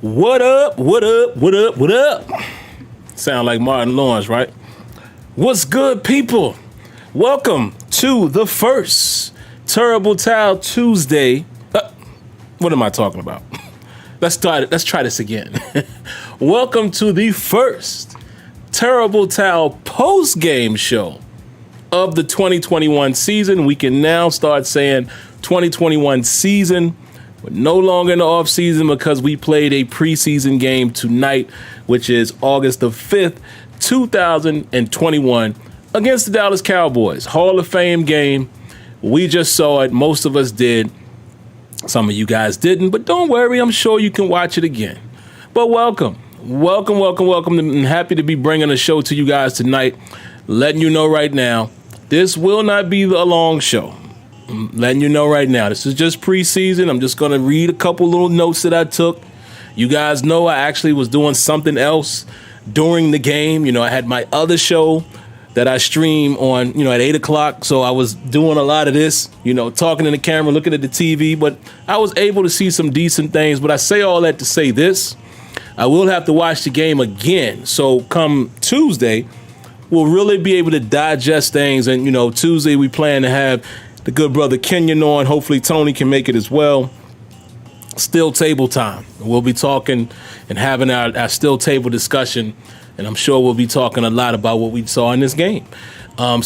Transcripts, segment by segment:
What up, what up, what up, what up? Sound like Martin Lawrence, right? What's good, people? Welcome to the first Terrible Towel Tuesday. What am I talking about? Let's try this again. Welcome to the first Terrible Towel post-game show of the 2021 season. We can now start saying 2021 season. We're no longer in the off season because we played a preseason game tonight, which is August the 5th, 2021, against the Dallas Cowboys. Hall of Fame game. We just saw it. Most of us did. Some of you guys didn't, but don't worry. I'm sure you can watch it again. But welcome. I'm happy to be bringing a show to you guys tonight. Letting you know right now, this will not be a long show. I'm letting you know right now, this is just preseason. I'm just going to read a couple little notes that I took. You guys know I actually was doing something else during the game. You know, I had my other show that I stream on, at 8 o'clock. So I was doing a lot of this, talking in the camera, looking at the TV. But I was able to see some decent things. But I say all that to say this. I will have to watch the game again. So come Tuesday, we'll really be able to digest things. And, Tuesday we plan to have the good brother Canton on. Hopefully Tony can make it as well. Still table time. We'll be talking and having our still table discussion. And I'm sure we'll be talking a lot about what we saw in this game. I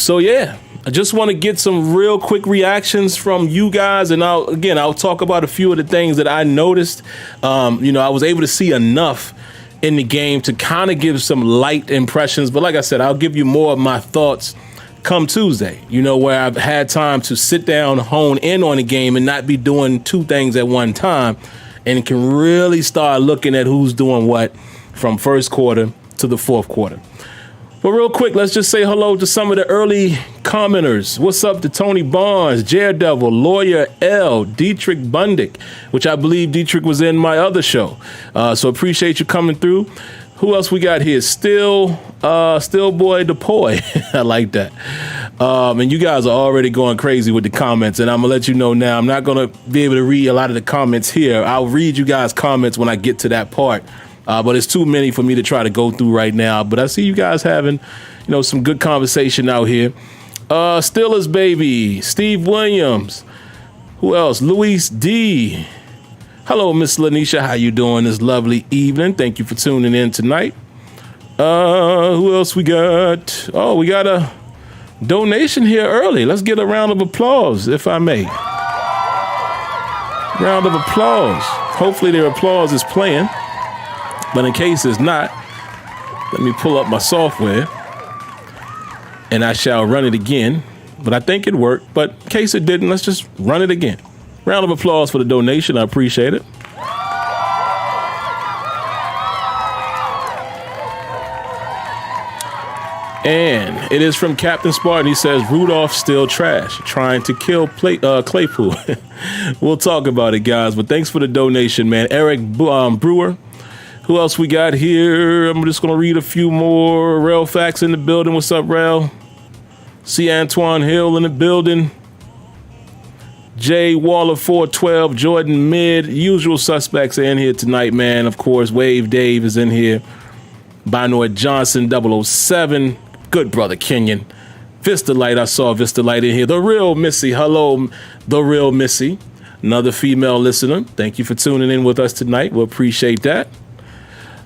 just want to get some real quick reactions from you guys. And I'll talk about a few of the things that I noticed. I was able to see enough in the game to kind of give some light impressions. But like I said, I'll give you more of my thoughts come Tuesday, where I've had time to sit down, hone in on the game and not be doing two things at one time, and can really start looking at who's doing what from first quarter to the fourth quarter. But real quick, let's just say hello to some of the early commenters. What's up to Tony Barnes, Daredevil, Lawyer L, Dietrich Bundick, which I believe Dietrich was in my other show. So appreciate you coming through. Who else we got here? Still Boy DePoy. I like that. And you guys are already going crazy with the comments, and I'm going to let you know now. I'm not going to be able to read a lot of the comments here. I'll read you guys' comments when I get to that part. But it's too many for me to try to go through right now. But I see you guys having, some good conversation out here. Steelers baby, Steve Williams. Who else? Luis D. Hello, Miss Lanisha. How you doing this lovely evening? Thank you for tuning in tonight. Who else we got? Oh, we got a donation here early. Let's get a round of applause, if I may. Round of applause. Hopefully their applause is playing. But in case it's not, let me pull up my software and I shall run it again. But I think it worked. But in case it didn't, let's just run it again. Round of applause for the donation. I appreciate it. And it is from Captain Spartan. He says, Rudolph still trash, trying to kill Claypool. We'll talk about it, guys. But thanks for the donation, man. Eric Brewer. Who else we got here? I'm just going to read a few more. Rel Fax in the building. What's up, Rel? C. Antoine Hill in the building. Jay Waller 412. Jordan Mid. Usual suspects are in here tonight, man. Of course, Wave Dave is in here. Binoy Johnson 007. Good brother Kenyon. Vista Light. I saw Vista Light in here. The Real Missy. Hello, The Real Missy. Another female listener. Thank you for tuning in with us tonight. We appreciate that.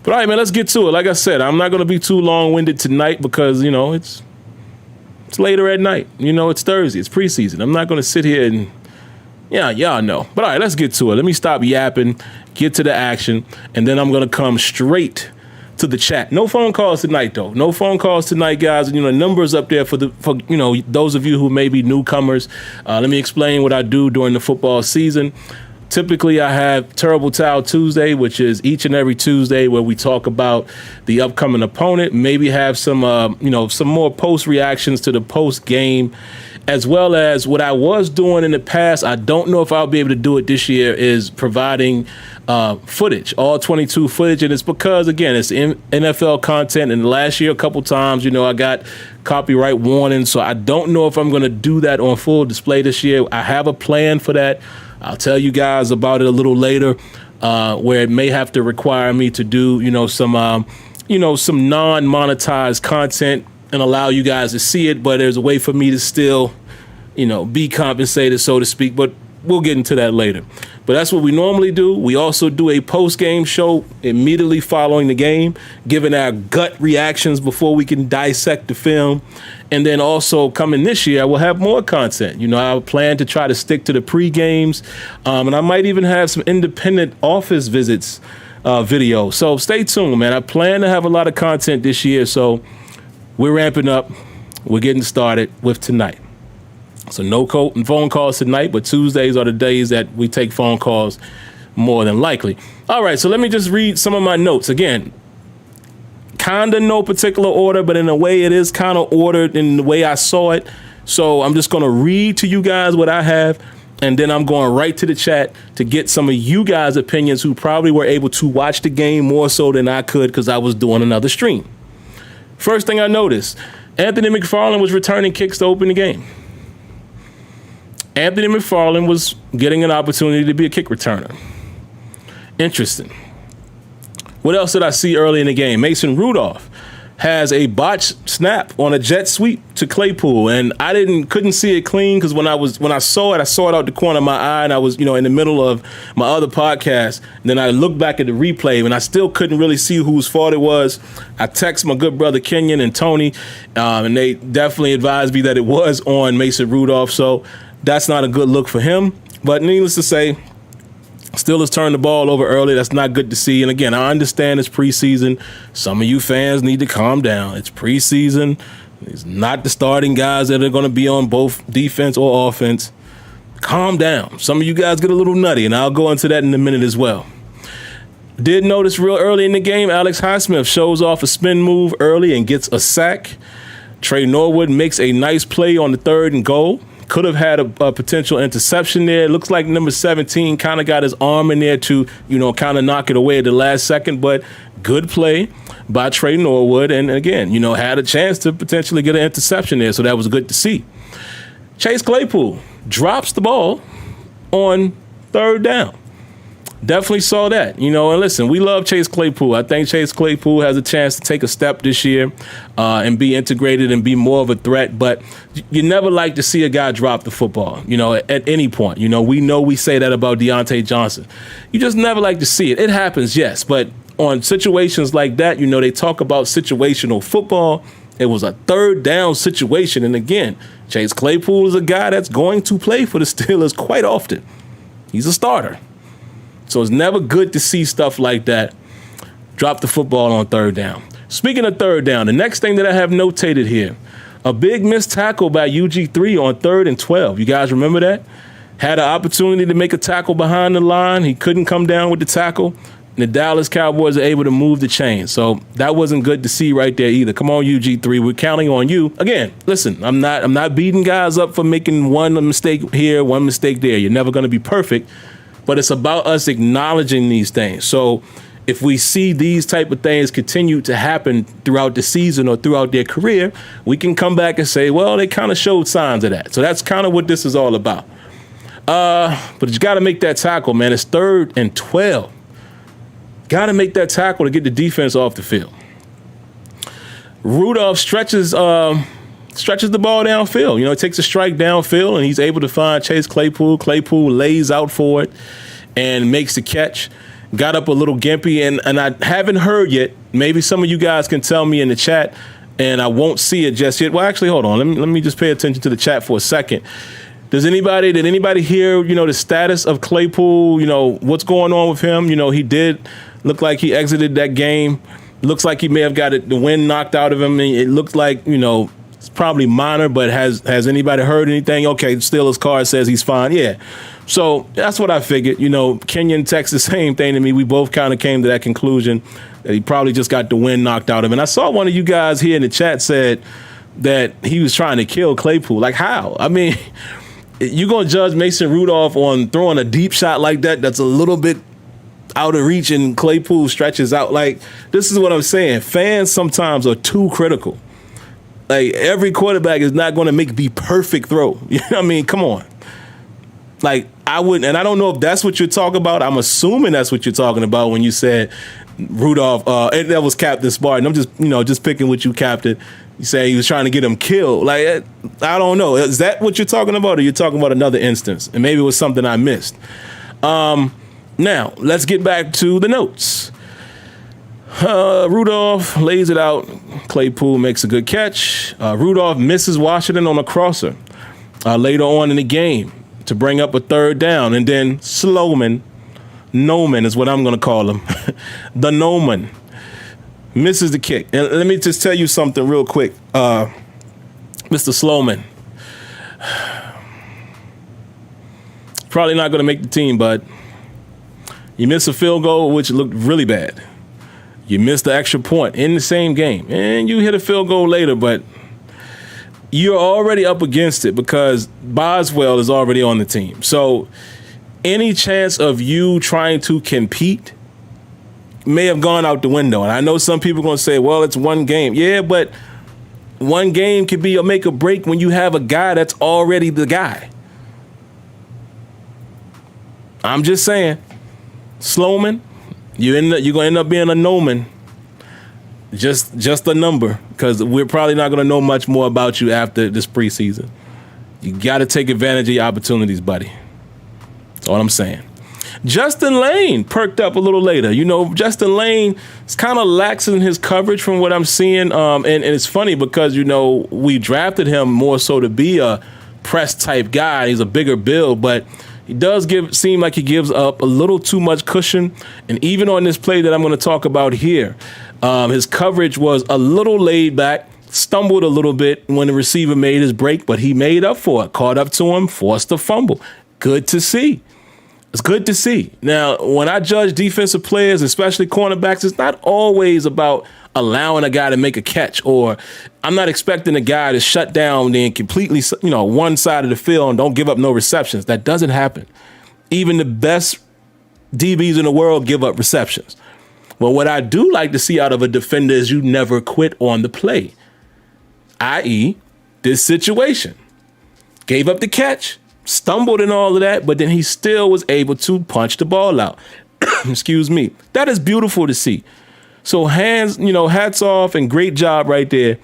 But all right, man, let's get to it. Like I said, I'm not going to be too long-winded tonight because, it's later at night. It's Thursday. It's preseason. I'm not going to sit here and, y'all know. But all right, let's get to it. Let me stop yapping, get to the action, and then I'm going to come straight to the chat. No phone calls tonight, though. No phone calls tonight, guys. Numbers up there for those of you who may be newcomers. Let me explain what I do during the football season. Typically, I have Terrible Towel Tuesday, which is each and every Tuesday where we talk about the upcoming opponent, maybe have some more post reactions to the post game, as well as what I was doing in the past. I don't know if I'll be able to do it this year, is providing footage, all 22 footage. And it's because, again, it's NFL content. And last year, a couple times, I got copyright warnings. So I don't know if I'm going to do that on full display this year. I have a plan for that. I'll tell you guys about it a little later. where it may have to require me to do, some non-monetized content and allow you guys to see it. But there's a way for me to still, be compensated, so to speak. But we'll get into that later. But that's what we normally do. We also do a post-game show immediately following the game, giving our gut reactions before we can dissect the film. And then also coming this year, we'll have more content. I plan to try to stick to the pre-games. And I might even have some independent office visits video. So stay tuned, man. I plan to have a lot of content this year. So we're ramping up. We're getting started with tonight. So no phone calls tonight, but Tuesdays are the days that we take phone calls more than likely. All right, so let me just read some of my notes. Again, kind of no particular order, but in a way it is kind of ordered in the way I saw it. So I'm just going to read to you guys what I have, and then I'm going right to the chat to get some of you guys' opinions who probably were able to watch the game more so than I could because I was doing another stream. First thing I noticed, Anthony McFarland was returning kicks to open the game. Anthony McFarland was getting an opportunity to be a kick returner. Interesting. What else did I see early in the game? Mason Rudolph has a botched snap on a jet sweep to Claypool, and I couldn't see it clean because when I saw it out the corner of my eye, and I was in the middle of my other podcast. And then I looked back at the replay, and I still couldn't really see whose fault it was. I texted my good brother Kenyon and Tony, and they definitely advised me that it was on Mason Rudolph. So that's not a good look for him. But needless to say, Steelers turned the ball over early. That's not good to see. And again, I understand it's preseason. Some of you fans need to calm down. It's preseason. It's not the starting guys that are going to be on both defense or offense. Calm down. Some of you guys get a little nutty, and I'll go into that in a minute as well. Did notice real early in the game, Alex Highsmith shows off a spin move early and gets a sack. Trey Norwood makes a nice play on the 3rd and goal. Could have had a potential interception there. It looks like number 17 kind of got his arm in there to, kind of knock it away at the last second. But good play by Trey Norwood. And again, had a chance to potentially get an interception there. So that was good to see. Chase Claypool drops the ball on 3rd down. Definitely saw that, and listen, we love Chase Claypool. I think Chase Claypool has a chance to take a step this year and be integrated and be more of a threat. But you never like to see a guy drop the football, at any point. We say that about Deontay Johnson. You just never like to see it. It happens, yes. But on situations like that, they talk about situational football. It was a 3rd down situation. And again, Chase Claypool is a guy that's going to play for the Steelers quite often. He's a starter. So it's never good to see stuff like that. Drop the football on 3rd down. Speaking of 3rd down, the next thing that I have notated here, a big missed tackle by UG3 on 3rd and 12. You guys remember that? Had an opportunity to make a tackle behind the line. He couldn't come down with the tackle. And the Dallas Cowboys are able to move the chain. So that wasn't good to see right there either. Come on, UG3. We're counting on you. Again, listen, I'm not beating guys up for making one mistake here, one mistake there. You're never going to be perfect. But it's about us acknowledging these things. So if we see these type of things continue to happen throughout the season or throughout their career, we can come back and say, well, they kind of showed signs of that. So that's kind of what this is all about. But you got to make that tackle, man. It's 3rd and 12. Got to make that tackle to get the defense off the field. Rudolph stretches the ball downfield. It takes a strike downfield, and he's able to find Chase Claypool. Claypool lays out for it and makes the catch. Got up a little gimpy, and I haven't heard yet. Maybe some of you guys can tell me in the chat, and I won't see it just yet. Well, actually, hold on. Let me just pay attention to the chat for a second. Did anybody hear, the status of Claypool? What's going on with him? He did look like he exited that game. Looks like he may have got the wind knocked out of him. It looks like, it's probably minor, but has anybody heard anything? Okay, Steelers card says he's fine. Yeah. So that's what I figured. Kenyon texted the same thing to me. We both kind of came to that conclusion that he probably just got the wind knocked out of him. And I saw one of you guys here in the chat said that he was trying to kill Claypool. Like how? I mean, you're going to judge Mason Rudolph on throwing a deep shot like that that's a little bit out of reach and Claypool stretches out. Like, this is what I'm saying. Fans sometimes are too critical. Like, every quarterback is not going to make the perfect throw. You know what I mean? Come on. Like, I wouldn't, and I don't know if that's what you're talking about. I'm assuming that's what you're talking about when you said Rudolph, and that was Captain Spartan. I'm just picking what you, Captain. You say he was trying to get him killed. Like, I don't know. Is that what you're talking about, or you're talking about another instance? And maybe it was something I missed. Now, let's get back to the notes. Rudolph lays it out. Claypool makes a good catch. Rudolph misses Washington on a crosser later on in the game to bring up a third down. And then Noman is what I'm going to call him. The Noman misses the kick. And let me just tell you something real quick. Mr. Sloman. Probably not going to make the team, but you missed a field goal, which looked really bad. You missed the extra point in the same game, and you hit a field goal later, but you're already up against it because Boswell is already on the team. So any chance of you trying to compete may have gone out the window. And I know some people are going to say, well, it's one game. Yeah, but one game could be a make or break when you have a guy that's already the guy. I'm just saying, Sloman, you're going to end up being a Noman. Just a number, because we're probably not going to know much more about you after this preseason. You got to take advantage of your opportunities, buddy. That's all I'm saying. Justin Lane perked up a little later. Justin Lane is kind of lax in his coverage from what I'm seeing. And it's funny because, we drafted him more so to be a press type guy. He's a bigger build, but he does seem like he gives up a little too much cushion. And even on this play that I'm going to talk about here, his coverage was a little laid back, stumbled a little bit when the receiver made his break, but he made up for it, caught up to him, forced a fumble. Good to see. It's good to see. Now, when I judge defensive players, especially cornerbacks, it's not always about allowing a guy to make a catch, or I'm not expecting a guy to shut down then completely, one side of the field and don't give up no receptions. That doesn't happen. Even the best DBs in the world give up receptions. Well, what I do like to see out of a defender is you never quit on the play, i.e. this situation. Gave up the catch, stumbled and all of that, but then he still was able to punch the ball out. Excuse me. That is beautiful to see. So hats off and great job right there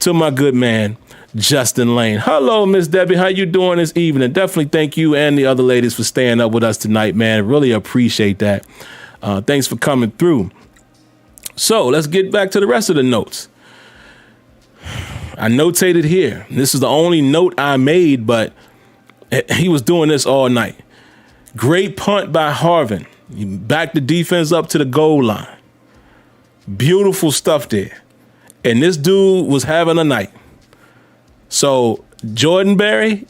to my good man, Justin Lane. Hello, Miss Debbie. How you doing this evening? Definitely thank you and the other ladies for staying up with us tonight, man. Really appreciate that. Thanks for coming through. So let's get back to the rest of the notes. I notated here. This is the only note I made, but he was doing this all night. Great punt by Harvin. He backed the defense up to the goal line. Beautiful stuff there. And this dude was having a night. So Jordan Berry,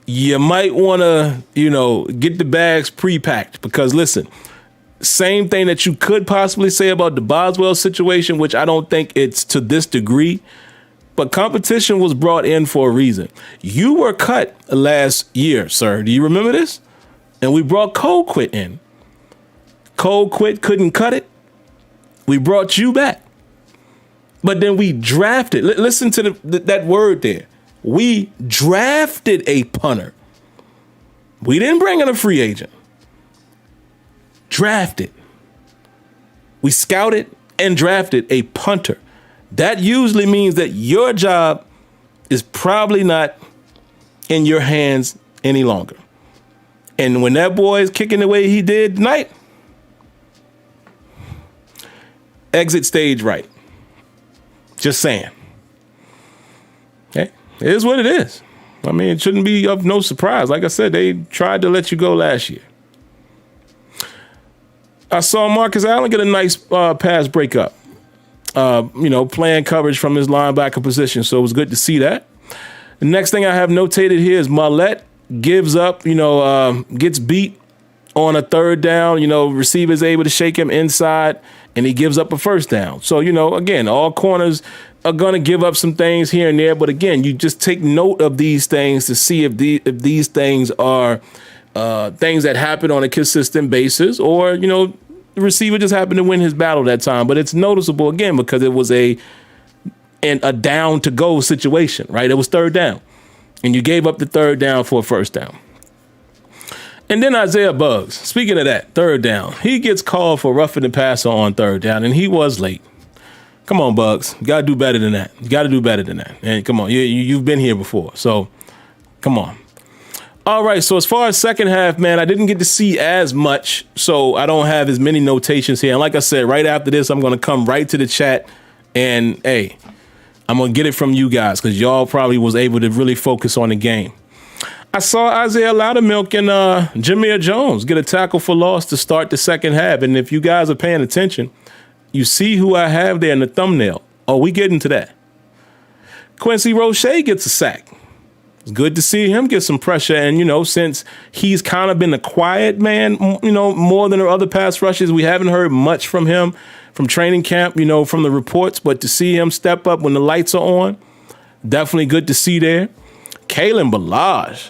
you might want to, get the bags pre-packed, because listen, same thing that you could possibly say about the Boswell situation, which I don't think it's to this degree, but competition was brought in for a reason. You were cut last year, sir. Do you remember this? And we brought Colquitt in. Colquitt couldn't cut it. We brought you back. But then we drafted. Listen to that word there. We drafted a punter. We didn't bring in a free agent. Drafted. We scouted and drafted a punter. That usually means that your job is probably not in your hands any longer. And when that boy is kicking the way he did tonight, exit stage right. Just saying. Okay? It is what it is. I mean, it shouldn't be of no surprise. Like I said, they tried to let you go last year. I saw Marcus Allen get a nice pass breakup. Playing coverage from his linebacker position. So it was good to see that. The next thing I have notated here is Millette gives up, gets beat on a third down. Receiver's able to shake him inside, and he gives up a first down. So, again, all corners are going to give up some things here and there. But again, you just take note of these things to see if these things are things that happen on a consistent basis, or, the receiver just happened to win his battle that time. But it's noticeable, again, because it was a down to go situation, right? It was third down. and you gave up the third down for a first down. And then Isaiah Buggs, speaking of that, third down, he gets called for roughing the passer on third down, and he was late. Come on, Buggs. You got to do better than that. You got to do better than that. And come on, you've been here before, so come on. All right, so as far as second half, man, I didn't get to see as much, so I don't have as many notations here. And like I said, right after this, I'm going to come right to the chat, and, hey, I'm going to get it from you guys because y'all probably was able to really focus on the game. I saw Isaiah Loudermilk and Jameer Jones get a tackle for loss to start the second half. And if you guys are paying attention, you see who I have there in the thumbnail. Oh, we get into that. Quincy Roche gets a sack. It's good to see him get some pressure. And, since he's kind of been a quiet man, more than the other pass rushes, we haven't heard much from him from training camp, from the reports. But to see him step up when the lights are on, definitely good to see there. Kalen Ballage.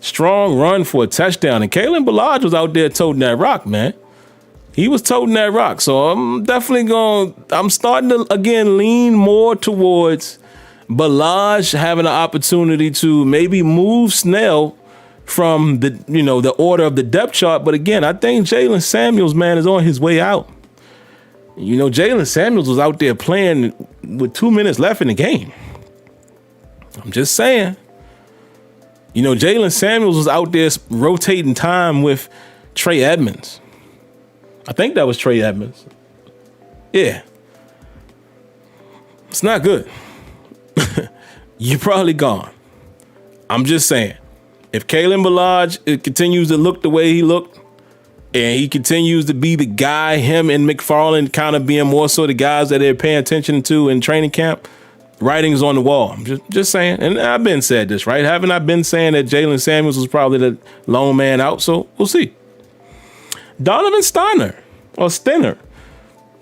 Strong run for a touchdown. And Kalen Ballage was out there toting that rock, man. He was toting that rock. So I'm starting to, again, lean more towards Ballage having an opportunity to maybe move Snell from the order of the depth chart. But again, I think Jalen Samuels, man, is on his way out. Jalen Samuels was out there playing with 2 minutes left in the game. I'm just saying. Jalen Samuels was out there rotating time with Trey Edmonds. I think that was Trey Edmonds. Yeah. It's not good. You're probably gone. I'm just saying. If Kalen Ballage continues to look the way he looked, and he continues to be the guy, him and McFarland kind of being more so the guys that they're paying attention to in training camp, writing's on the wall. I'm just saying. And I've been said this, right? Haven't I been saying that Jalen Samuels was probably the lone man out? So we'll see. Donovan Steiner.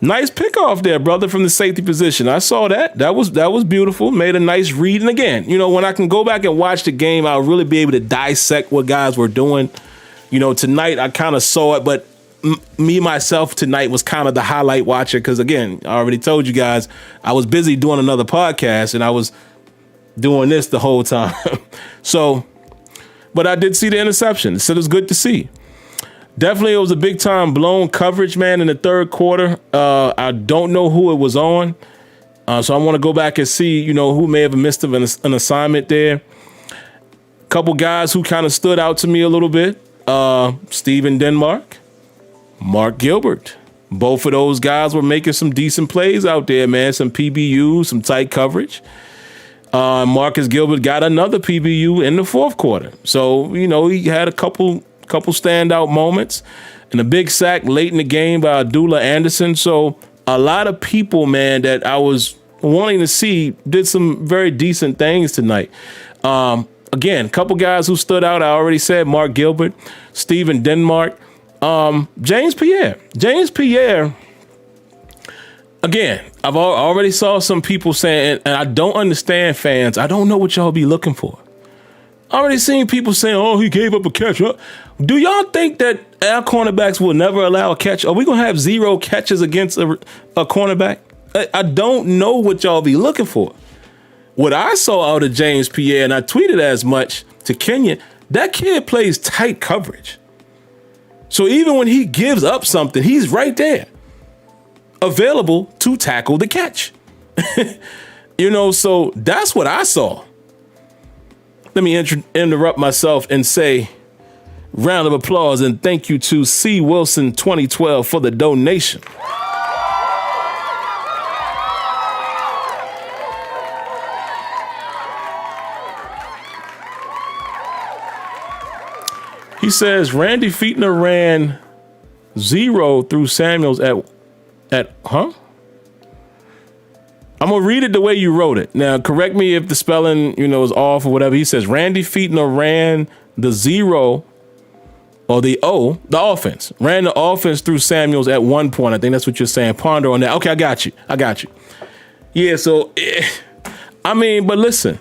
Nice pickoff there, brother, from the safety position. I saw that. That was beautiful. Made a nice read. And again, when I can go back and watch the game, I'll really be able to dissect what guys were doing. Tonight I kind of saw it, but myself tonight was kind of the highlight watcher because, again, I already told you guys I was busy doing another podcast and I was doing this the whole time. But I did see the interception, so it was good to see. Definitely, it was a big time blown coverage, man, in the third quarter. I don't know who it was on, so I want to go back and see, who may have missed an assignment there. Couple guys who kind of stood out to me a little bit. Steven Denmark. Mark Gilbert. Both of those guys were making some decent plays out there, man. Some PBUs, some tight coverage. Marcus Gilbert got another PBU in the fourth quarter. So, he had a couple standout moments and a big sack late in the game by Abdullah Anderson. So a lot of people, man, that I was wanting to see did some very decent things tonight. Again, a couple guys who stood out. I already said Mark Gilbert, Steven Denmark. James Pierre, again, I've already saw some people saying, and I don't understand, fans, I don't know what y'all be looking for. I already seen people saying, oh, he gave up a catch. Do y'all think that our cornerbacks will never allow a catch? Are we going to have 0 catches against a cornerback? I don't know what y'all be looking for. What I saw out of James Pierre, and I tweeted as much to Kenyon, that kid plays tight coverage. So even when he gives up something, he's right there, available to tackle the catch. So that's what I saw. Let me interrupt myself and say, round of applause and thank you to C. Wilson 2012 for the donation. He says Randy Fichtner ran 0 through Samuels at I'm going to read it the way you wrote it. Now, correct me if the spelling, is off or whatever. He says Randy Fichtner ran the 0 or the offense. Ran the offense through Samuels at one point. I think that's what you're saying. Ponder on that. Okay, I got you. Yeah, so, but listen.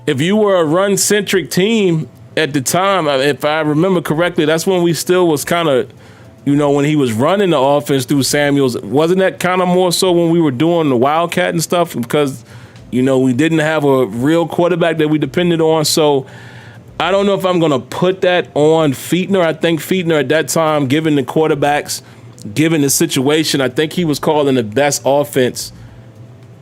If you were a run-centric team at the time, if I remember correctly, that's when we still was kind of, when he was running the offense through Samuels. Wasn't that kind of more so when we were doing the Wildcat and stuff? Because, We didn't have a real quarterback that we depended on. So I don't know if I'm going to put that on Fichtner. I think Fichtner at that time, given the quarterbacks, given the situation, I think he was calling the best offense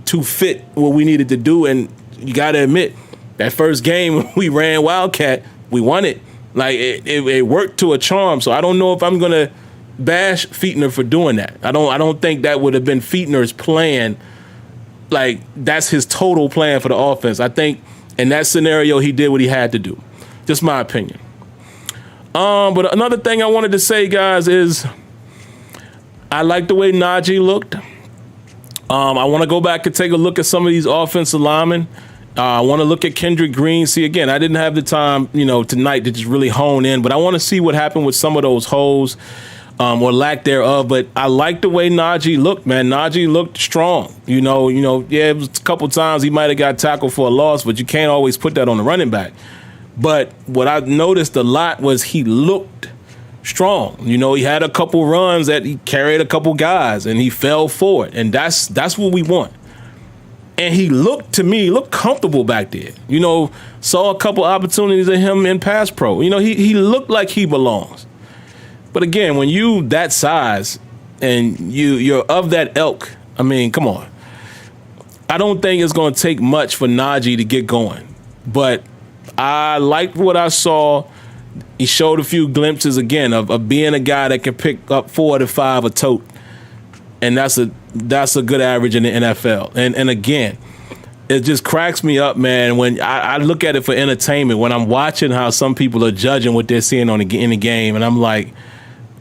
to fit what we needed to do. And you got to admit, that first game we ran Wildcat, we won it. Like, it worked to a charm. So I don't know if I'm going to bash Fichtner for doing that. I don't think that would have been Fichtner's plan. Like, that's his total plan for the offense. I think in that scenario, he did what he had to do. Just my opinion. But another thing I wanted to say, guys, is I like the way Najee looked. I want to go back and take a look at some of these offensive linemen. I want to look at Kendrick Green. See, again, I didn't have the time, tonight to just really hone in, but I want to see what happened with some of those holes or lack thereof. But I like the way Najee looked, man. Najee looked strong. It was a couple times he might have got tackled for a loss, but you can't always put that on the running back. But what I noticed a lot was he looked strong. He had a couple runs that he carried a couple guys and he fell forward. And that's what we want. And he looked comfortable back there. Saw a couple opportunities of him in pass pro. He looked like he belongs. But again, when you that size and you're of that ilk, I mean, come on. I don't think it's going to take much for Najee to get going. But I liked what I saw. He showed a few glimpses, again, of being a guy that can pick up 4 to 5 a tote. And that's a good average in the NFL. And again, it just cracks me up, man, when I look at it for entertainment, when I'm watching how some people are judging what they're seeing in the game, and I'm like,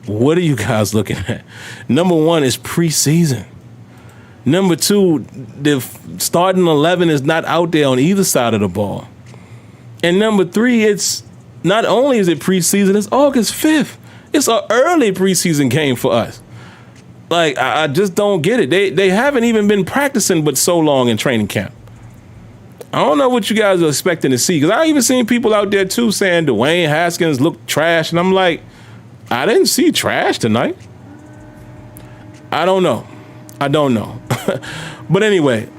what are you guys looking at? Number one is preseason. Number two, the starting 11 is not out there on either side of the ball. And number three, it's not only is it preseason, it's August 5th. It's an early preseason game for us. Like, I just don't get it. They haven't even been practicing but so long in training camp. I don't know what you guys are expecting to see, because I even seen people out there, too, saying Dwayne Haskins looked trash. And I'm like, I didn't see trash tonight. I don't know. But anyway,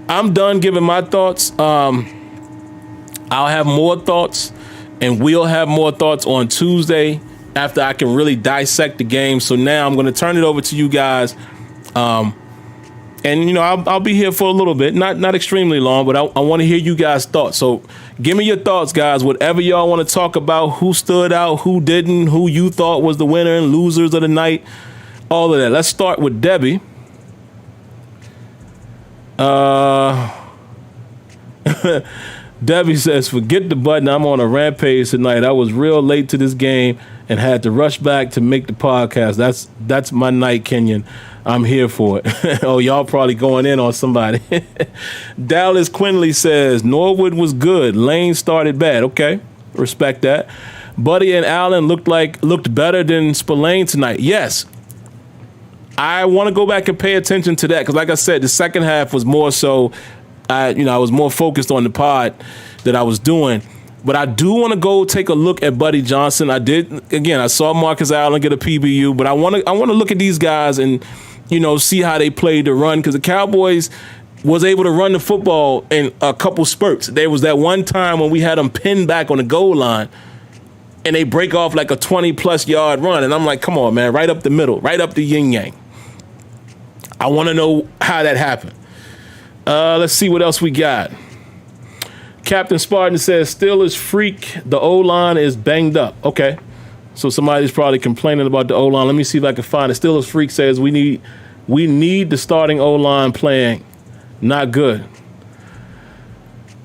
I'm done giving my thoughts. I'll have more thoughts, and we'll have more thoughts on Tuesday after I can really dissect the game. So now I'm going to turn it over to you guys. And, I'll be here for a little bit, not extremely long, but I want to hear you guys' thoughts. So give me your thoughts, guys. Whatever y'all want to talk about, who stood out, who didn't, who you thought was the winner and losers of the night, all of that. Let's start with Debbie. Debbie says, forget the button. I'm on a rampage tonight. I was real late to this game and had to rush back to make the podcast. That's my night, Kenyon. I'm here for it. Oh, y'all probably going in on somebody. Dallas Quinley says, Norwood was good. Lane started bad. Okay, respect that. Buddy and Allen looked better than Spillane tonight. Yes. I want to go back and pay attention to that because, like I said, the second half was more so I was more focused on the pod that I was doing. But I do want to go take a look at Buddy Johnson. I saw Marcus Allen get a PBU, but I want to look at these guys and, see how they played the run, because the Cowboys was able to run the football in a couple spurts. There was that one time when we had them pinned back on the goal line and they break off like a 20-plus yard run. And I'm like, come on, man, right up the middle, right up the yin-yang. I want to know how that happened. Let's see what else we got. Captain Spartan says, Steelers freak, the O-line is banged up. Okay, so somebody's probably complaining about the O-line. Let me see if I can find it. Steelers freak says, we need the starting O-line playing. Not good.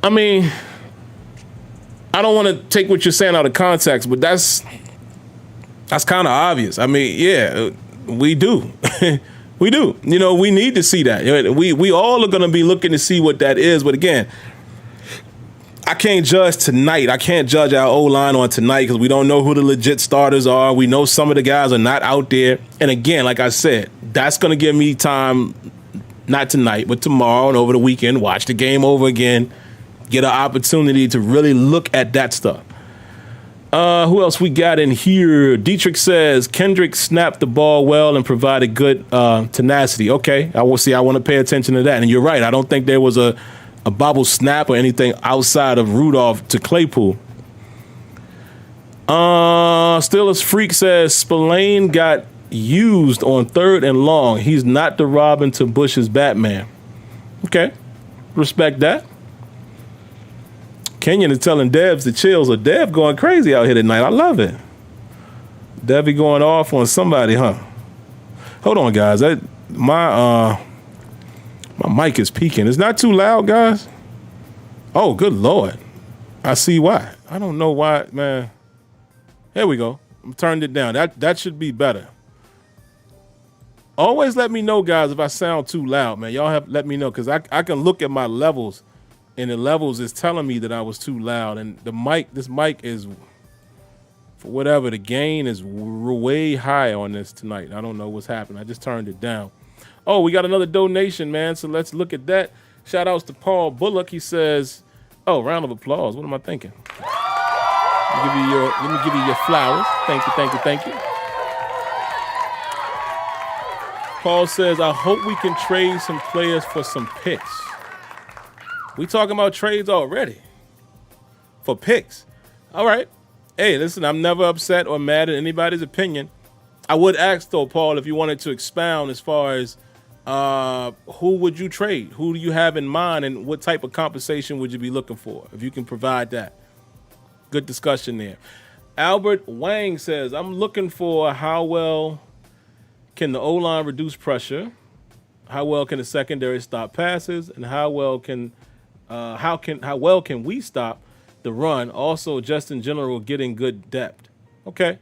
I mean, I don't want to take what you're saying out of context, but that's kind of obvious. I mean, yeah, we do. We do. We need to see that. We all are going to be looking to see what that is. But again, I can't judge tonight. I can't judge our O-line on tonight because we don't know who the legit starters are. We know some of the guys are not out there. And again, like I said, that's going to give me time, not tonight, but tomorrow and over the weekend, watch the game over again, get an opportunity to really look at that stuff. Who else we got in here? Dietrich says, Kendrick snapped the ball well and provided good tenacity. Okay, I want to pay attention to that. And you're right. I don't think there was a a bobble snap or anything outside of Rudolph to Claypool. Steelers Freak says Spillane got used on 3rd and long. He's not the Robin to Bush's Batman. Okay, respect that. Kenyon is telling Devs to chill, so Dev going crazy out here tonight. I love it. Debbie going off on somebody, huh? Hold on, guys. My mic is peaking. It's not too loud, guys. Oh, good Lord. I see why. I don't know why, man. Here we go. I'm turned it down. That should be better. Always let me know, guys, if I sound too loud, man. Y'all have let me know, because I can look at my levels, and the levels is telling me that I was too loud. And this mic is, for whatever, the gain is way high on this tonight. I don't know what's happening. I just turned it down. Oh, we got another donation, man. So let's look at that. Shout outs to Paul Bullock. He says, oh, round of applause. What am I thinking? Let me give you your flowers. Thank you. Paul says, I hope we can trade some players for some picks. We talking about trades already for picks. All right. Hey, listen, I'm never upset or mad at anybody's opinion. I would ask, though, Paul, if you wanted to expound as far as who would you trade? Who do you have in mind, and what type of compensation would you be looking for? If you can provide that. Good discussion there. Albert Wang says, I'm looking for how well can the O-line reduce pressure, how well can the secondary stop passes, and how well can we stop the run? Also, just in general, getting good depth. Okay.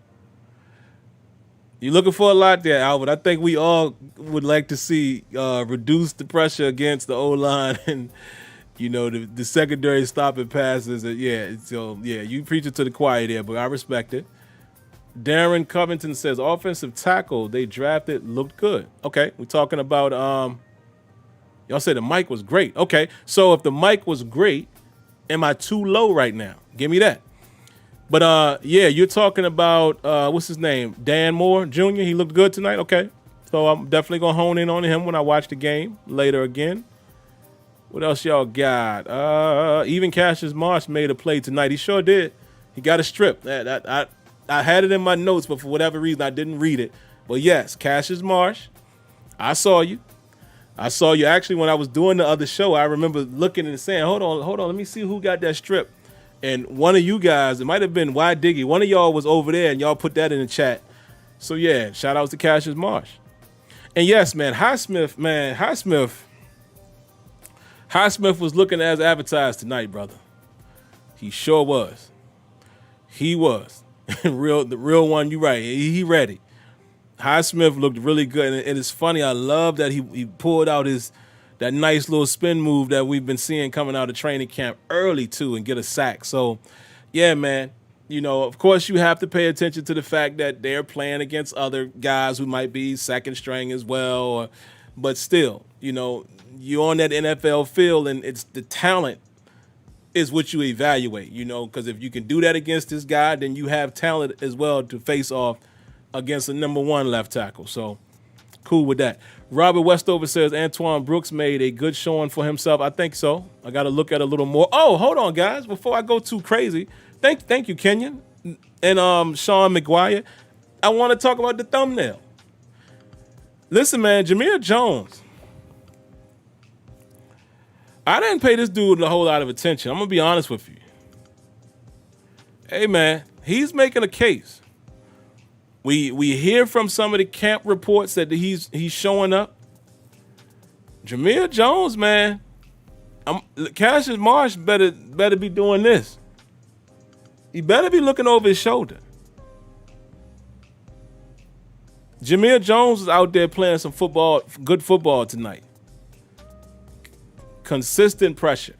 You're looking for a lot there, Albert. I think we all would like to see reduce the pressure against the O-line and, the secondary stopping passes. You preach it to the choir there, but I respect it. Darren Covington says, offensive tackle they drafted looked good. Okay, we're talking about, y'all said the mic was great. Okay, so if the mic was great, am I too low right now? Give me that. But, you're talking about, what's his name? Dan Moore Jr., he looked good tonight? Okay, so I'm definitely going to hone in on him when I watch the game later again. What else y'all got? Even Cassius Marsh made a play tonight. He sure did. He got a strip. I had it in my notes, but for whatever reason, I didn't read it. But yes, Cassius Marsh, I saw you. Actually, when I was doing the other show, I remember looking and saying, hold on, let me see who got that strip. And one of you guys, it might have been Y Diggy, one of y'all was over there, and y'all put that in the chat. So yeah, shout outs to Cassius Marsh. And yes, man, Highsmith was looking as advertised tonight, brother. He sure was. He was. The real one, you right. He ready. Highsmith looked really good. And it's funny, I love that he pulled out that nice little spin move that we've been seeing coming out of training camp early, too, and get a sack. So, yeah, man, of course you have to pay attention to the fact that they're playing against other guys who might be second string as well. But still, you're on that NFL field, and it's the talent is what you evaluate, because if you can do that against this guy, then you have talent as well to face off against the number one left tackle. So, cool with that. Robert Westover says Antoine Brooks made a good showing for himself. I think so. I got to look at a little more. Oh, hold on, guys. Before I go too crazy, thank you, Kenyon and Sean McGuire. I want to talk about the thumbnail. Listen, man, Jameer Jones. I didn't pay this dude a whole lot of attention. I'm going to be honest with you. Hey, man, he's making a case. We hear from some of the camp reports that he's showing up. Jameer Jones, man, Cassius Marsh better be doing this. He better be looking over his shoulder. Jameer Jones is out there playing some football, good football tonight. Consistent pressure.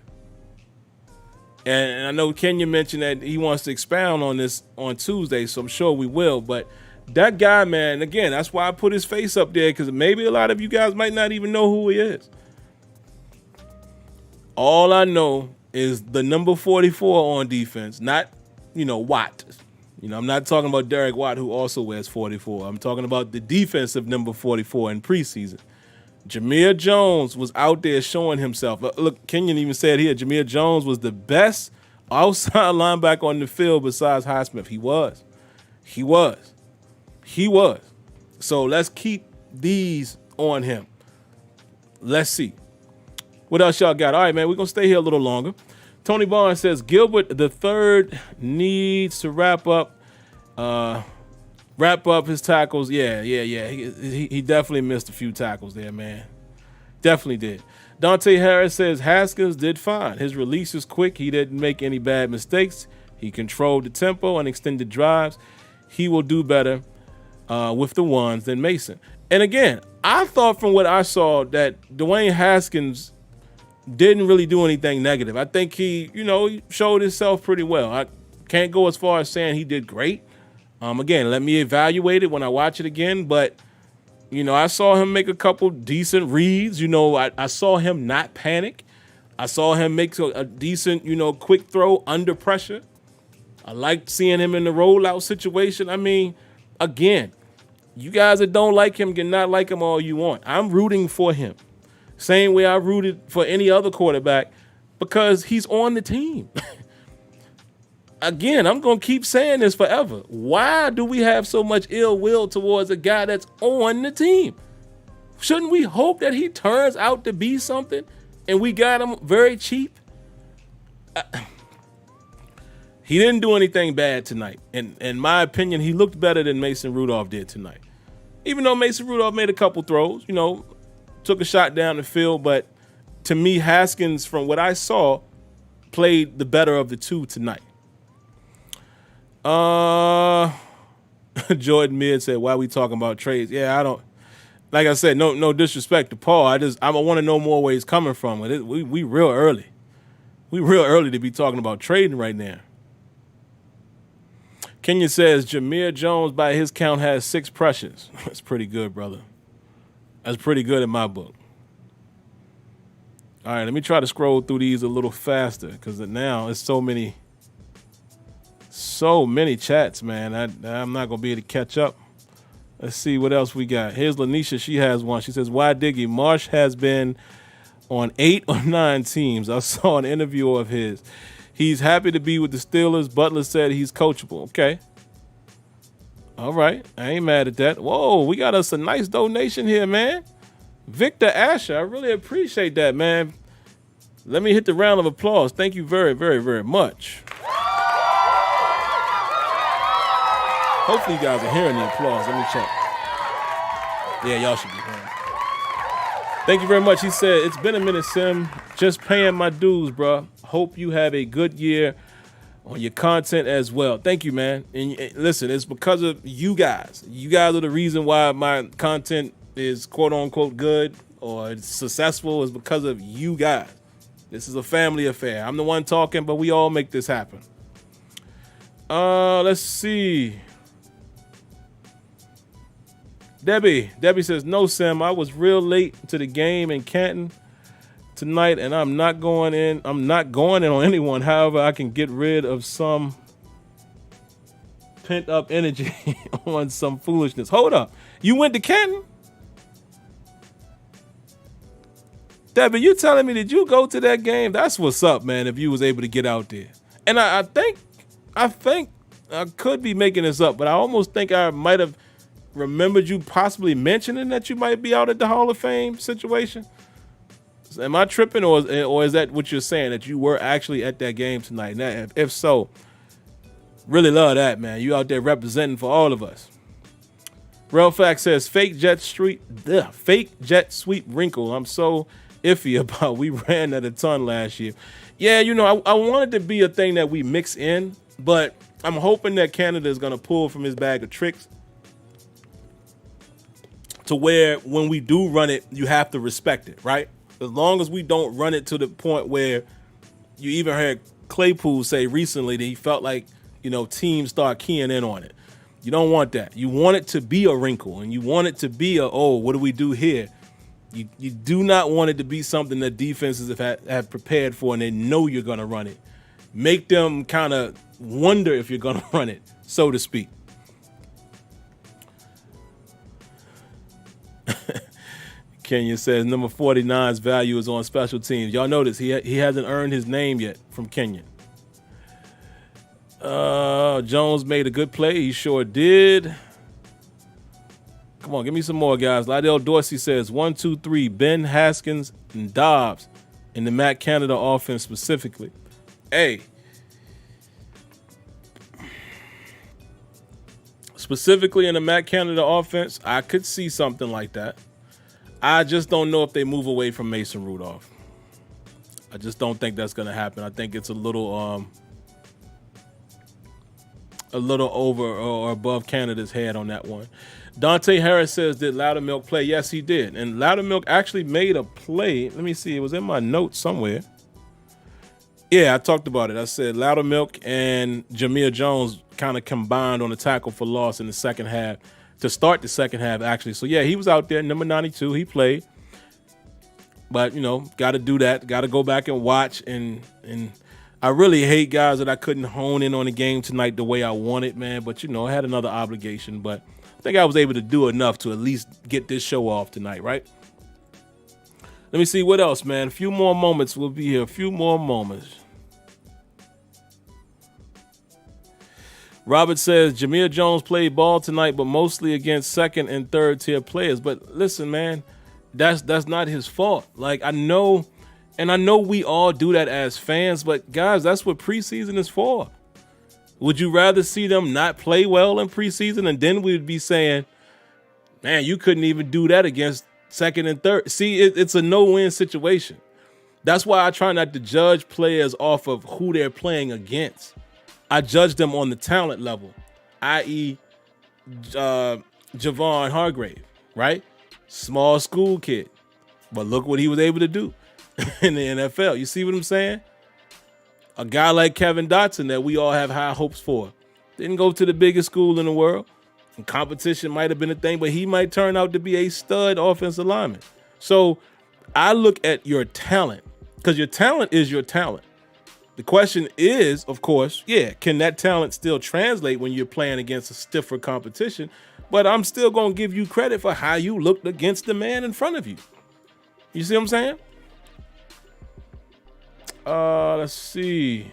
And I know Kenyon mentioned that he wants to expound on this on Tuesday, so I'm sure we will. But that guy, man, again, that's why I put his face up there, because maybe a lot of you guys might not even know who he is. All I know is the number 44 on defense, not, Watt. I'm not talking about Derek Watt, who also wears 44. I'm talking about the defensive number 44 in preseason. Jameer Jones was out there showing himself. Look, Kenyon even said here, Jameer Jones was the best outside linebacker on the field besides Highsmith. He was. So let's keep these on him. Let's see. What else y'all got? All right, man, we're going to stay here a little longer. Tony Barnes says, Gilbert the third needs to wrap up his tackles. Yeah. He definitely missed a few tackles there, man. Definitely did. Dante Harris says, Haskins did fine. His release is quick. He didn't make any bad mistakes. He controlled the tempo and extended drives. He will do better with the ones than Mason. And again, I thought from what I saw that Dwayne Haskins didn't really do anything negative. I think he showed himself pretty well. I can't go as far as saying he did great. Again, let me evaluate it when I watch it again. But, I saw him make a couple decent reads. I saw him not panic. I saw him make a decent, quick throw under pressure. I liked seeing him in the rollout situation. I mean, again, you guys that don't like him can not like him all you want. I'm rooting for him. Same way I rooted for any other quarterback because he's on the team. Again, I'm going to keep saying this forever. Why do we have so much ill will towards a guy that's on the team? Shouldn't we hope that he turns out to be something and we got him very cheap? He didn't do anything bad tonight. And in my opinion, he looked better than Mason Rudolph did tonight. Even though Mason Rudolph made a couple throws, took a shot down the field. But to me, Haskins, from what I saw, played the better of the two tonight. Jordan Mead said, why are we talking about trades? Yeah, I don't, like I said, no disrespect to Paul. I want to know more where he's coming from. We real early. We real early to be talking about trading right now. Kenya says, Jameer Jones, by his count, has 6 pressures. That's pretty good, brother. That's pretty good in my book. All right, let me try to scroll through these a little faster because now it's so many chats, man. I'm not going to be able to catch up. Let's see what else we got. Here's Lanisha. She has one. She says, why Diggy? Marsh has been on 8 or 9 teams. I saw an interview of his. He's happy to be with the Steelers. Butler said he's coachable. Okay. All right. I ain't mad at that. Whoa, we got us a nice donation here, man. Victor Asher. I really appreciate that, man. Let me hit the round of applause. Thank you very, very, very much. Hopefully you guys are hearing the applause. Let me check. Yeah, y'all should be hearing. Thank you very much. He said, it's been a minute, Sim. Just paying my dues, bro. Hope you have a good year on your content as well. Thank you, man. And listen, it's because of you guys. You guys are the reason why my content is quote unquote good or it's successful is because of you guys. This is a family affair. I'm the one talking, but we all make this happen. Let's see. Debbie says, no, Sim, I was real late to the game in Canton tonight, and I'm not going in on anyone. However, I can get rid of some pent up energy on some foolishness. Hold up. You went to Canton? Debbie, you telling me did you go to that game? That's what's up, man, if you was able to get out there. And I think I could be making this up, but I almost think I might have remembered you possibly mentioning that you might be out at the Hall of Fame situation. Am I tripping, or is that what you're saying, that you were actually at that game tonight? Now, if so, really love that, man. You out there representing for all of us. Real Fact says, fake jet sweep wrinkle. I'm so iffy about. We ran at a ton last year. Yeah, I wanted to be a thing that we mix in, but I'm hoping that Canada is going to pull from his bag of tricks to where when we do run it, you have to respect it, right? As long as we don't run it to the point where you even heard Claypool say recently that he felt like, teams start keying in on it. You don't want that. You want it to be a wrinkle, and you want it to be what do we do here? You do not want it to be something that defenses have prepared for and they know you're going to run it. Make them kind of wonder if you're going to run it, so to speak. Kenyon says number 49's value is on special teams. Y'all notice he hasn't earned his name yet from Kenyon. Jones made a good play. He sure did. Come on, give me some more, guys. Lydell Dorsey says 1, 2, 3. Ben, Haskins, and Dobbs in the Matt Canada offense specifically. Hey. Specifically in the Matt Canada offense, I could see something like that. I just don't know if they move away from Mason Rudolph. I just don't think that's going to happen. I think it's a little over or above Canada's head on that one. Dante Harris says, did Loudermilk play? Yes, he did. And Loudermilk actually made a play. Let me see. It was in my notes somewhere. Yeah, I talked about it. I said Loudermilk and Jameer Jones kind of combined on a tackle for loss in the second half to start the second half, actually. So, yeah, he was out there, number 92. He played. But, you know, got to do that. Got to go back and watch. And I really hate guys that I couldn't hone in on the game tonight the way I wanted, man. But, you know, I had another obligation. But I think I was able to do enough to at least get this show off tonight, right? Let me see what else, man. A few more moments. We'll be here. A few more moments. Robert says, Jameer Jones played ball tonight, but mostly against second and third tier players. But listen, man, that's not his fault. Like, I know we all do that as fans, but guys, that's what preseason is for. Would you rather see them not play well in preseason? And then we'd be saying, man, you couldn't even do that against second and third. See, it's a no-win situation. That's why I try not to judge players off of who they're playing against. I judge them on the talent level, i.e. Javon Hargrave, right? Small school kid. But look what he was able to do in the NFL. You see what I'm saying? A guy like Kevin Dotson that we all have high hopes for. Didn't go to the biggest school in the world. And competition might have been a thing, but he might turn out to be a stud offensive lineman. So I look at your talent, because your talent is your talent. The question is, of course, yeah, can that talent still translate when you're playing against a stiffer competition? But I'm still going to give you credit for how you looked against the man in front of you. You see what I'm saying? Let's see.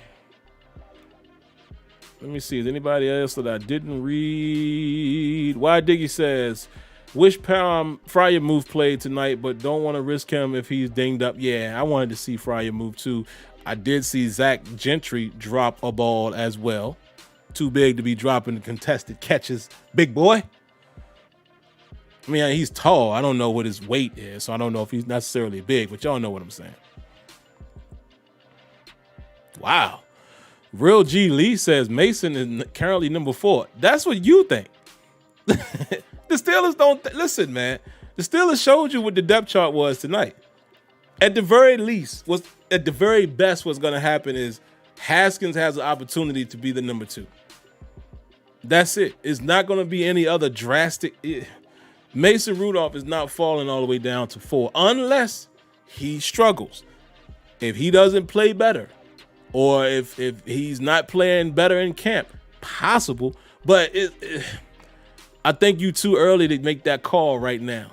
Let me see. Is anybody else that I didn't read? Why Diggy says, wish Freiermuth played tonight, but don't want to risk him if he's dinged up. Yeah, I wanted to see Freiermuth too. I did see Zach Gentry drop a ball as well. Too big to be dropping contested catches. Big boy. I mean, he's tall. I don't know what his weight is, so I don't know if he's necessarily big, but y'all know what I'm saying. Wow. Real G Lee says Mason is currently number 4. That's what you think. The Steelers don't listen, man. The Steelers showed you what the depth chart was tonight. At the very least, at the very best, what's going to happen is Haskins has an opportunity to be the number 2. That's it. It's not going to be any other drastic. Mason Rudolph is not falling all the way down to 4 unless he struggles. If he doesn't play better, or if he's not playing better in camp, possible. But I think you too early to make that call right now.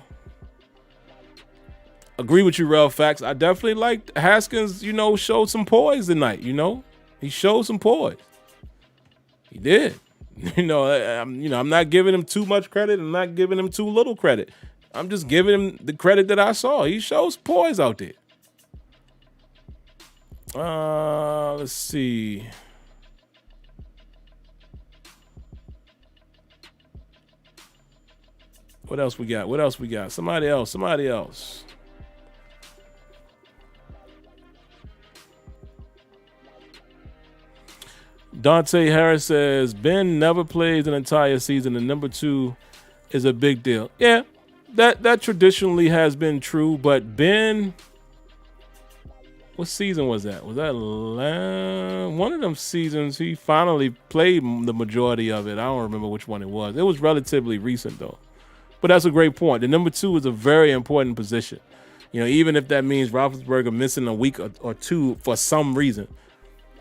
Agree with you, Rel Facts. I definitely liked Haskins, showed some poise tonight, He showed some poise. He did. I'm not giving him too much credit. I'm not giving him too little credit. I'm just giving him the credit that I saw. He shows poise out there. Let's see. What else we got? Somebody else. Dante Harris says, Ben never plays an entire season, and number 2 is a big deal. Yeah, that traditionally has been true, but Ben, what season was that? Was that one of them seasons he finally played the majority of it? I don't remember which one it was. It was relatively recent, though. But that's a great point. The number 2 is a very important position. Even if that means Roethlisberger missing a week or 2 for some reason,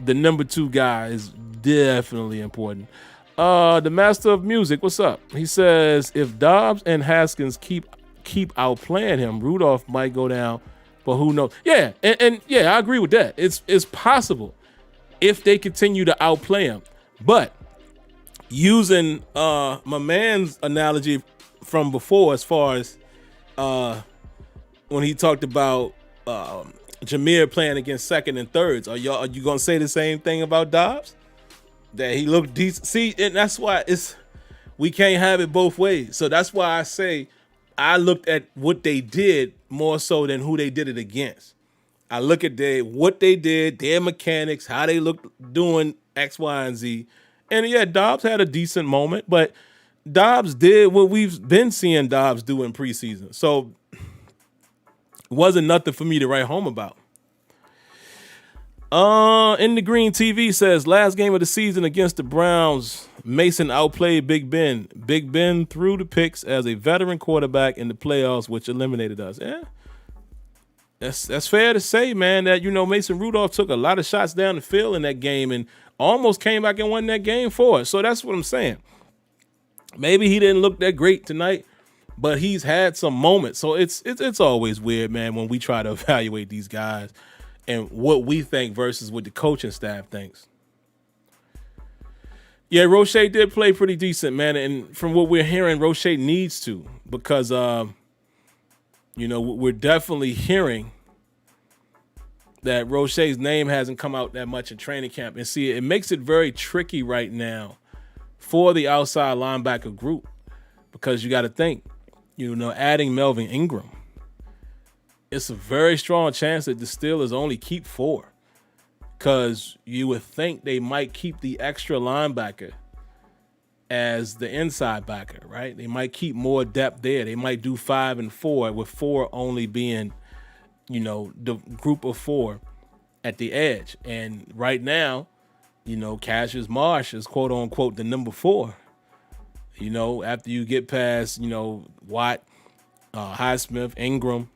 the number 2 guy is definitely important. The Master of Music, what's up? He says, if Dobbs and Haskins keep keep outplaying him, Rudolph might go down, but who knows? Yeah, and yeah, I agree with that. It's possible if they continue to outplay him. But using my man's analogy from before, as far as when he talked about Jameer playing against second and thirds, are you gonna say the same thing about Dobbs? That he looked decent. See, and that's why we can't have it both ways. So that's why I say I looked at what they did more so than who they did it against. I look at what they did, their mechanics, how they looked doing X, Y, and Z. And yeah, Dobbs had a decent moment, but Dobbs did what we've been seeing Dobbs do in preseason. So it wasn't nothing for me to write home about. In the Green TV says, last game of the season against the Browns, Mason outplayed Big Ben. Big Ben threw the picks as a veteran quarterback in the playoffs, which eliminated us. Yeah, that's fair to say, man, that, Mason Rudolph took a lot of shots down the field in that game and almost came back and won that game for us. So that's what I'm saying. Maybe he didn't look that great tonight, but he's had some moments. So it's always weird, man, when we try to evaluate these guys and what we think versus what the coaching staff thinks. Yeah, Roche did play pretty decent, man. And from what we're hearing, Roche needs to, because, we're definitely hearing that Roche's name hasn't come out that much in training camp. And see, it makes it very tricky right now for the outside linebacker group, because you got to think, adding Melvin Ingram, it's a very strong chance that the Steelers only keep 4, because you would think they might keep the extra linebacker as the inside backer, right? They might keep more depth there. They might do 5 and 4, with 4 only being, the group of 4 at the edge. And right now, Cassius Marsh is quote unquote the number 4. After you get past, Watt, Highsmith, Ingram,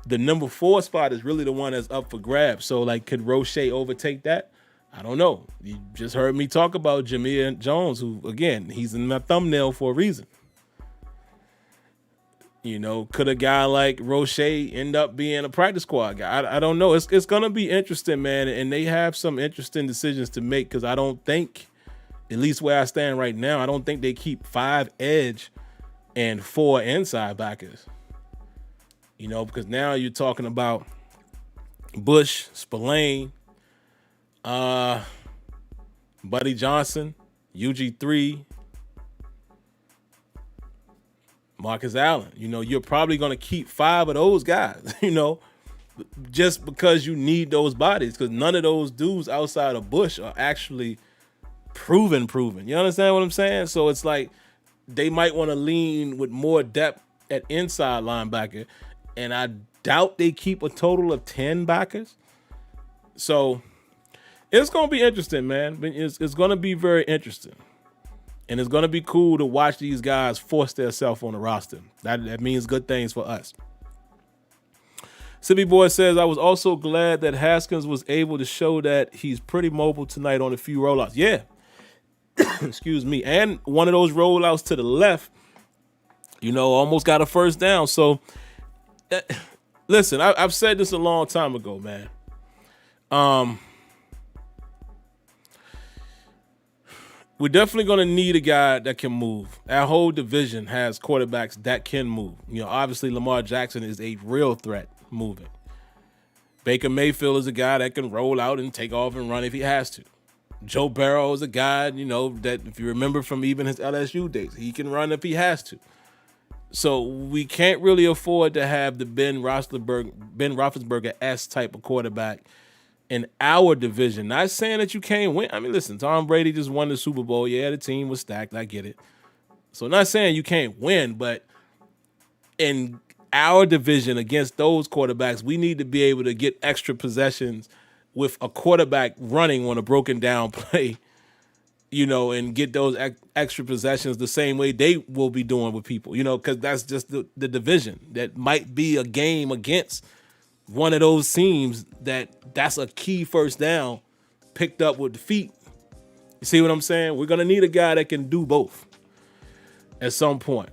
the number 4 spot is really the one that's up for grabs. So, could Roche overtake that? I don't know. You just heard me talk about Jameer Jones, who, again, he's in my thumbnail for a reason. Could a guy like Roche end up being a practice squad guy? I don't know. It's going to be interesting, man, and they have some interesting decisions to make, because I don't think, at least where I stand right now, I don't think they keep 5 edge and 4 inside backers. Because now you're talking about Bush, Spillane, Buddy Johnson, UG3, Marcus Allen. You're probably going to keep 5 of those guys, just because you need those bodies, because none of those dudes outside of Bush are actually proven. You understand what I'm saying? So it's like they might want to lean with more depth at inside linebacker, and I doubt they keep a total of 10 backers. So it's going to be interesting, man. It's going to be very interesting. And it's going to be cool to watch these guys force themselves on the roster. That means good things for us. Sippy Boy says, I was also glad that Haskins was able to show that he's pretty mobile tonight on a few rollouts. Yeah. Excuse me. And one of those rollouts to the left, almost got a first down. So, listen, I've said this a long time ago, man. We're definitely going to need a guy that can move. Our whole division has quarterbacks that can move. Obviously Lamar Jackson is a real threat moving. Baker Mayfield is a guy that can roll out and take off and run if he has to. Joe Burrow is a guy, that if you remember from even his LSU days, he can run if he has to. So we can't really afford to have the Ben Roethlisberger-esque type of quarterback in our division. Not saying that you can't win. I mean, listen, Tom Brady just won the Super Bowl. Yeah, the team was stacked. I get it. So not saying you can't win, but in our division against those quarterbacks, we need to be able to get extra possessions with a quarterback running on a broken down play, and get those extra possessions the same way they will be doing with people, because that's just the division. That might be a game against one of those teams that's a key first down picked up with the feet. You see what I'm saying? We're going to need a guy that can do both at some point.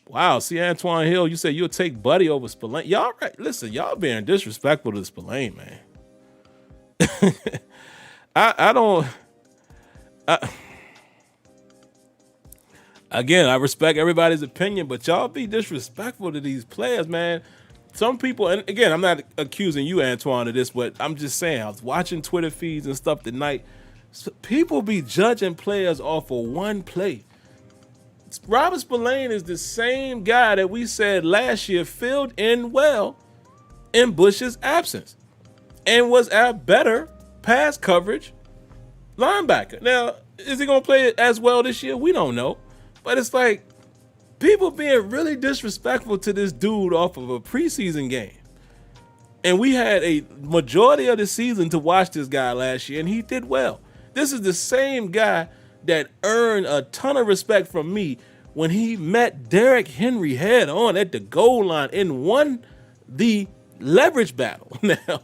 Wow, see Antoine Hill, you said you'll take Buddy over Spillane. Y'all right? Listen, y'all being disrespectful to Spillane, man. I don't. Again, I respect everybody's opinion, but y'all be disrespectful to these players, man. Some people, and again, I'm not accusing you, Antoine, of this, but I'm just saying, I was watching Twitter feeds and stuff tonight. So people be judging players off of one play. Robert Spillane is the same guy that we said last year filled in well in Bush's absence and was our better pass coverage linebacker. Now, is he going to play it as well this year? We don't know. But it's like people being really disrespectful to this dude off of a preseason game. And we had a majority of the season to watch this guy last year, and he did well. This is the same guy that earned a ton of respect from me when he met Derrick Henry head on at the goal line and won the leverage battle. Now,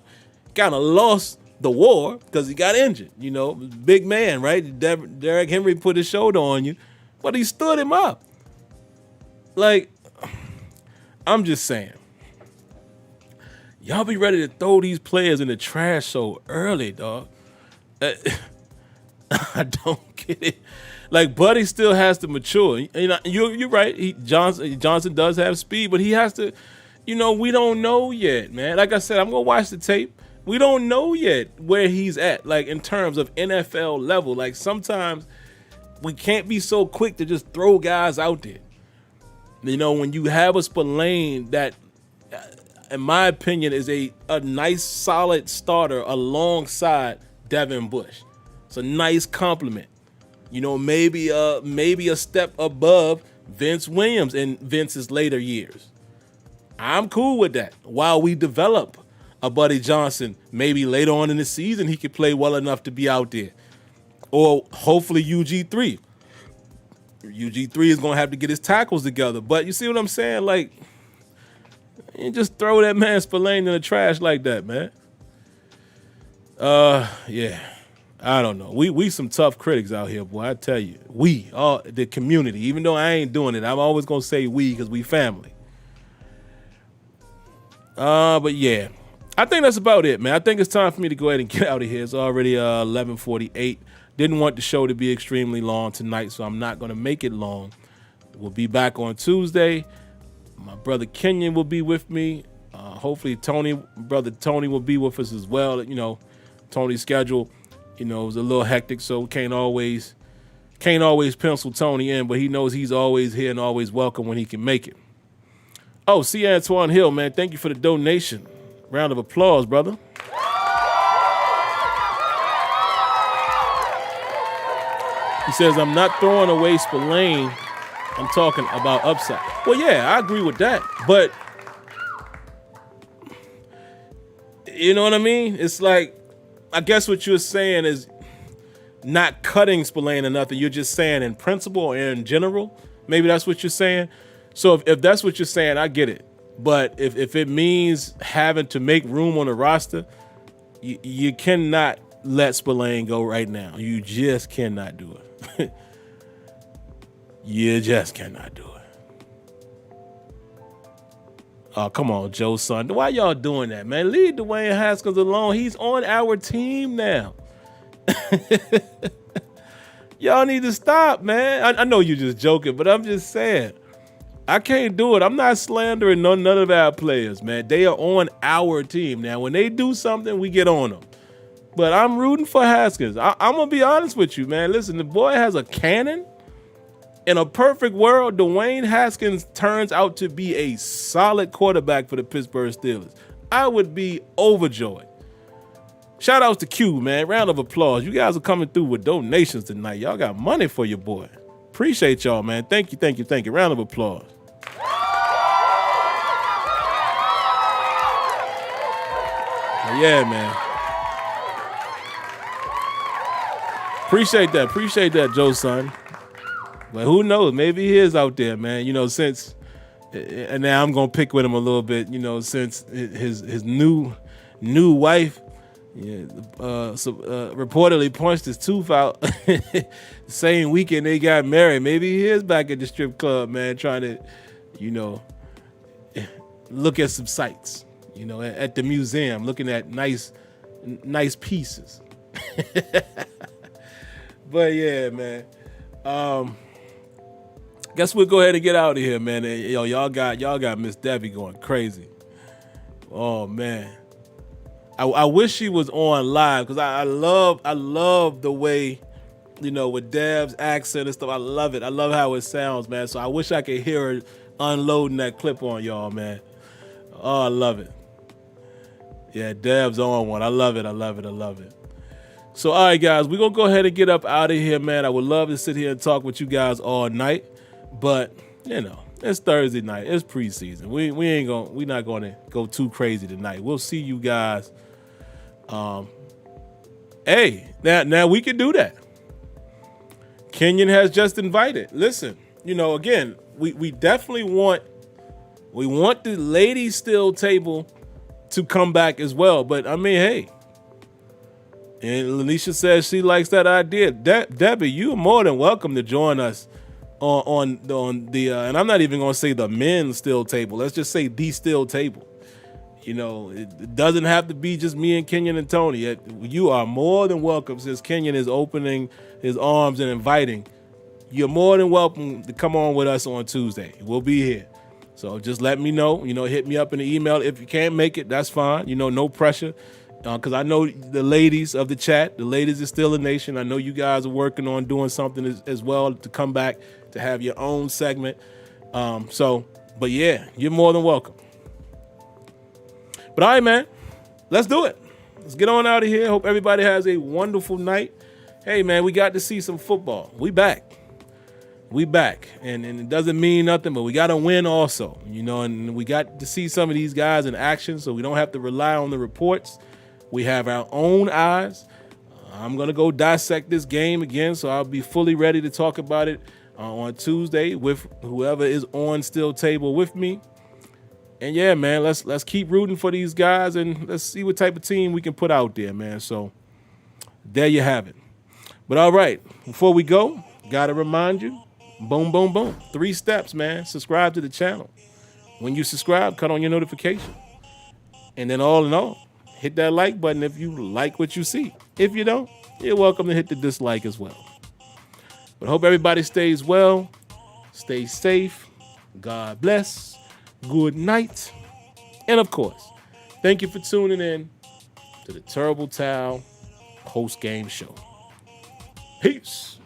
kind of lost the war because he got injured. You know, big man, right? Derrick Henry put his shoulder on you, but he stood him up. Like, I'm just saying, y'all be ready to throw these players in the trash so early, dog. I don't get it. Like, Buddy still has to mature. You know, you're right. Johnson does have speed, but he has to. You know, we don't know yet, man. Like I said, I'm gonna watch the tape. We don't know yet where he's at, like in terms of NFL level. Like sometimes we can't be so quick to just throw guys out there. You know, when you have a Spillane that, in my opinion, is a nice, solid starter alongside Devin Bush. It's a nice compliment. You know, maybe a step above Vince Williams in Vince's later years. I'm cool with that. While we develop a Buddy Johnson, maybe later on in the season he could play well enough to be out there. Or hopefully UG3. UG3 is going to have to get his tackles together. But you see what I'm saying? Like, you just throw that man Spillane in the trash like that, man. Yeah. I don't know. We some tough critics out here, boy. I tell you. We, all the community. Even though I ain't doing it, I'm always going to say we because we family. But yeah. I think that's about it, man. I think it's time for me to go ahead and get out of here. It's already 11:48. Didn't want the show to be extremely long tonight, so I'm not going to make it long. We'll be back on Tuesday. My brother Kenyon will be with me. Hopefully brother Tony will be with us as well. You know, Tony's schedule, you know, was a little hectic, so can't always pencil Tony in, but he knows he's always here and always welcome when he can make it. Oh, see Antoine Hill, man. Thank you for the donation. Round of applause, brother. He says, I'm not throwing away Spillane. I'm talking about upside. Well, yeah, I agree with that. But, you know what I mean? It's like, I guess what you're saying is not cutting Spillane or nothing. You're just saying in principle or in general. Maybe that's what you're saying. So if that's what you're saying, I get it. But if it means having to make room on the roster, you cannot let Spillane go right now. You just cannot do it. You just cannot do it. Oh, come on, Joe son. Why y'all doing that, man? Leave Dwayne Haskins alone. He's on our team now. Y'all need to stop, man. I know you're just joking, but I'm just saying. I can't do it. I'm not slandering none of our players, man. They are on our team. Now, when they do something, we get on them. But I'm rooting for Haskins. I'm going to be honest with you, man. Listen, the boy has a cannon. In a perfect world, Dwayne Haskins turns out to be a solid quarterback for the Pittsburgh Steelers. I would be overjoyed. Shout outs to Q, man. Round of applause. You guys are coming through with donations tonight. Y'all got money for your boy. Appreciate y'all, man. Thank you. Round of applause. Yeah, man. Appreciate that, Joe son. But who knows? Maybe he is out there, man. You know, since, and now I'm gonna pick with him a little bit. You know, since his new wife, reportedly punched his tooth out the same weekend they got married. Maybe he is back at the strip club, man, trying to, you know, look at some sights, you know, at the museum, looking at nice pieces. But yeah, man. Guess we'll go ahead and get out of here, man. And, y'all got Miss Debbie going crazy. Oh man. I wish she was on live because I love the way, you know, with Dev's accent and stuff. I love it. I love how it sounds, man. So I wish I could hear her unloading that clip on y'all, man. Oh, I love it. Yeah, Dev's on one. I love it. So, all right, guys, we're going to go ahead and get up out of here, man. I would love to sit here and talk with you guys all night. But, you know, it's Thursday night. It's preseason. We're not going to go too crazy tonight. We'll see you guys. Hey, now we can do that. Kenyon has just invited. Listen, you know, again, we definitely want the ladies still table to come back as well. But I mean, hey, and Lanisha says she likes that idea. Debbie, you are more than welcome to join us on the and I'm not even going to say the men's still table. Let's just say the still table. You know, it doesn't have to be just me and Kenyon and Tony. You are more than welcome, since Kenyon is opening his arms and inviting. You're more than welcome to come on with us on Tuesday. We'll be here. So just let me know. You know, hit me up in the email. If you can't make it, that's fine. You know, no pressure. Because I know the ladies of the chat, the ladies is still a nation. I know you guys are working on doing something as well to come back to have your own segment. But yeah, you're more than welcome. But all right, man, let's do it. Let's get on out of here. Hope everybody has a wonderful night. Hey, man, we got to see some football. We back. And it doesn't mean nothing, but we got to win also, you know, and we got to see some of these guys in action, so we don't have to rely on the reports. We have our own eyes. I'm going to go dissect this game again, so I'll be fully ready to talk about it on Tuesday with whoever is on still table with me. And yeah, man, let's keep rooting for these guys, and let's see what type of team we can put out there, man. So there you have it. But all right, before we go, got to remind you, boom, boom, boom. 3 steps, man. Subscribe to the channel. When you subscribe, cut on your notification. And then all in all, hit that like button if you like what you see. If you don't, you're welcome to hit the dislike as well. But hope everybody stays well, stay safe, God bless, good night, and of course, thank you for tuning in to the Terrible Towel post-game show. Peace.